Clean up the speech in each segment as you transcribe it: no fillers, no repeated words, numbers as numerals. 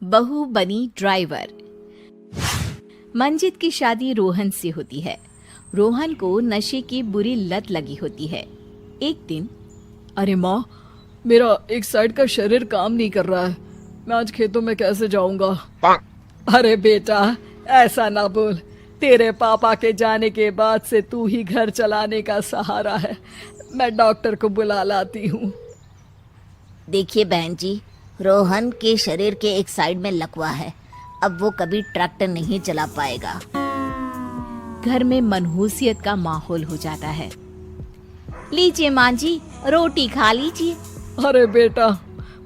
बहू बनी ड्राइवर। मंजित की शादी रोहन से होती है। रोहन को नशे की बुरी लत लगी होती है। एक दिन, अरे माँ, मेरा एक साइड का शरीर काम नहीं कर रहा है। मैं आज खेतों में कैसे जाऊंगा? अरे बेटा, ऐसा ना बोल। तेरे पापा के जाने के बाद से तू ही घर चलाने का सहारा है। मैं डॉक्टर को बुला लाती हूँ। देखिए बहन जी, रोहन के शरीर के एक साइड में लकवा है। अब वो कभी ट्रैक्टर नहीं चला पाएगा। घर में मनहूसियत का माहौल हो जाता है। लीजिए माँ जी, रोटी खा लीजिए। अरे बेटा,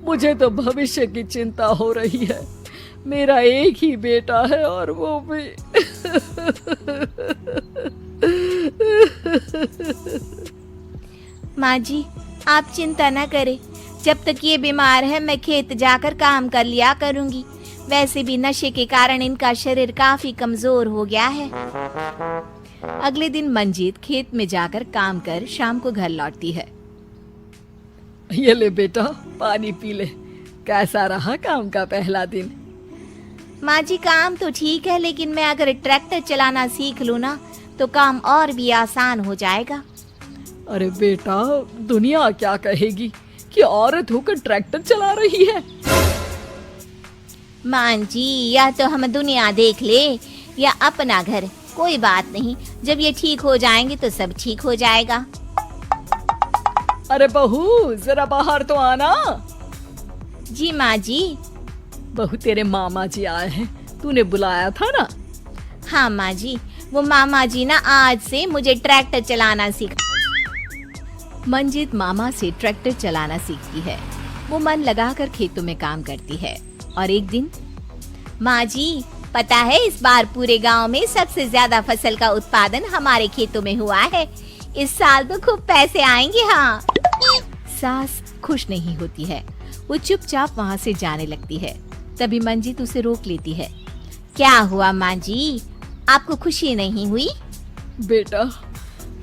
मुझे तो भविष्य की चिंता हो रही है। मेरा एक ही बेटा है और वो भी माँ जी, आप चिंता न करें। जब तक ये बीमार है मैं खेत जाकर काम कर लिया करूंगी। वैसे भी नशे के कारण इनका शरीर काफी कमजोर हो गया है। अगले दिन मंजीत खेत में जाकर काम कर शाम को घर लौटती है। ये ले बेटा, पानी पी ले। कैसा रहा काम का पहला दिन? माँ जी, काम तो ठीक है, लेकिन मैं अगर ट्रैक्टर चलाना सीख लूँ ना तो काम और भी आसान हो जाएगा। अरे बेटा, दुनिया क्या कहेगी कि औरत होकर ट्रैक्टर चला रही है। माँ जी, या तो हम दुनिया देख ले या अपना घर, कोई बात नहीं। जब ये ठीक हो जाएंगे तो सब ठीक हो जाएगा। अरे बहू, जरा बाहर तो आना। जी माँ जी। बहू, तेरे मामा जी आए हैं, तूने बुलाया था ना? हाँ माँ जी, वो मामा जी ना आज से मुझे ट्रैक्टर चलाना सीखा। मंजित मामा से ट्रैक्टर चलाना सीखती है। वो मन लगाकर खेतों में काम करती है। और एक दिन, माँ जी, पता है इस बार पूरे गांव में सबसे ज्यादा फसल का उत्पादन हमारे खेतों में हुआ है। इस साल तो खूब पैसे आएंगे। हाँ। सास खुश नहीं होती है। वो चुपचाप वहाँ से जाने लगती है। तभी मंजित उसे रोक लेती है। क्या हुआ माँ जी, आपको खुशी नहीं हुई? बेटा,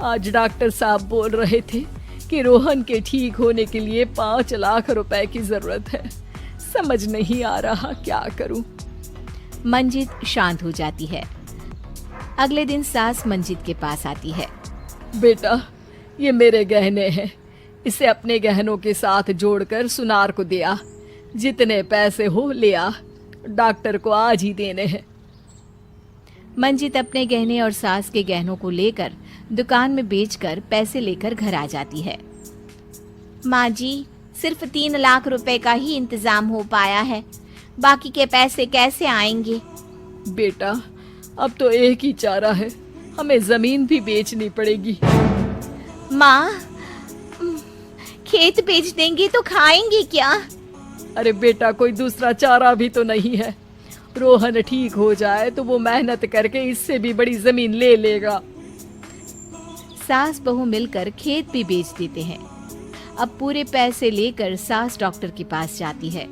आज डॉक्टर साहब बोल रहे थे कि रोहन के ठीक होने के लिए 5 लाख रुपए की जरूरत है। समझ नहीं आ रहा क्या करूं। मंजित शांत हो जाती है। अगले दिन सास मंजित के पास आती है। बेटा, ये मेरे गहने हैं। इसे अपने गहनों के साथ जोड़कर सुनार को दे आ। जितने पैसे हो ले आ। डॉक्टर को आज ही देने हैं। मंजित अपने गहने और सास के गहनों को लेकर दुकान में बेचकर पैसे लेकर घर आ जाती है। माँ जी, सिर्फ 3 लाख रुपए का ही इंतजाम हो पाया है। बाकी के पैसे कैसे आएंगे? बेटा, अब तो एक ही चारा है, हमें जमीन भी बेचनी पड़ेगी। माँ, खेत बेच देंगे तो खाएंगे क्या? अरे बेटा, कोई दूसरा चारा भी तो नहीं है। रोहन ठीक हो जाए तो वो मेहनत करके इससे भी बड़ी जमीन ले लेगा। सास बहू मिलकर खेत भी बेच देते हैं। अब पूरे पैसे लेकर सास डॉक्टर के पास जाती है।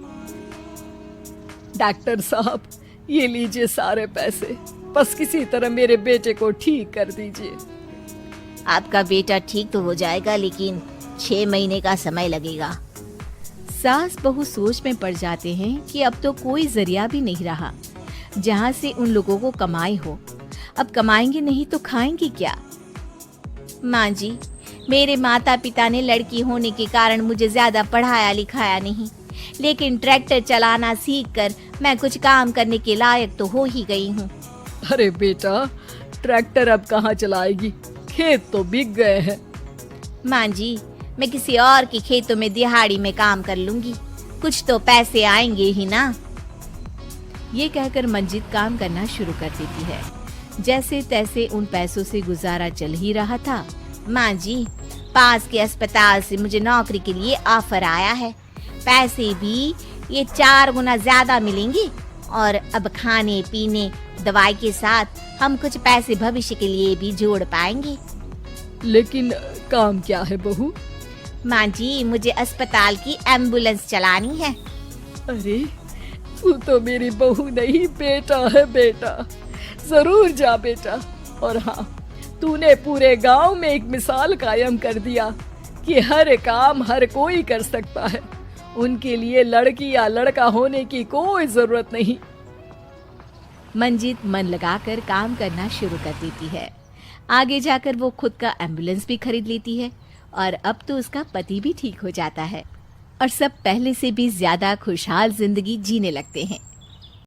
डॉक्टर साहब, ये लीजिए सारे पैसे। बस किसी तरह मेरे बेटे को ठीक कर दीजिए। आपका बेटा ठीक तो हो जाएगा, लेकिन 6 महीने का समय लगेगा। सास बहू सोच में पड़ जाते हैं कि अब तो कोई जरिया भी नहीं रहा जहाँ से उन लोगों को कमाई हो। अब कमाएंगे नहीं तो खाएंगे क्या? माँ जी, मेरे माता पिता ने लड़की होने के कारण मुझे ज्यादा पढ़ाया लिखाया नहीं, लेकिन ट्रैक्टर चलाना सीखकर मैं कुछ काम करने के लायक तो हो ही गई हूँ। अरे बेटा, ट्रैक्टर अब कहाँ चलाएगी? खेत तो बिक गए हैं। माँ जी, मैं किसी और के खेतों में दिहाड़ी में काम कर लूंगी, कुछ तो पैसे आएंगे ही ना। ये कहकर मंजित काम करना शुरू कर देती है। जैसे तैसे उन पैसों से गुजारा चल ही रहा था। माँ जी, पास के अस्पताल से मुझे नौकरी के लिए ऑफर आया है। पैसे भी ये 4 गुना ज्यादा मिलेंगे और अब खाने पीने दवाई के साथ हम कुछ पैसे भविष्य के लिए भी जोड़ पाएंगे। लेकिन काम क्या है बहू? माँ जी, मुझे अस्पताल की एम्बुलेंस चलानी है। अरे, तू तो मेरी बहू नहीं, बेटा है। बेटा, जरूर जा बेटा। और हाँ, तूने पूरे गांव में एक मिसाल कायम कर दिया कि हर काम हर कोई कर सकता है उनके लिए लड़की या लड़का होने की कोई जरूरत नहीं। मंजित मन लगाकर काम करना शुरू कर देती है। आगे जाकर वो खुद का एम्बुलेंस भी खरीद लेती है और अब तो उसका पति भी ठीक हो जाता है और सब पहले से भी ज्यादा खुशहाल जिंदगी जीने लगते हैं।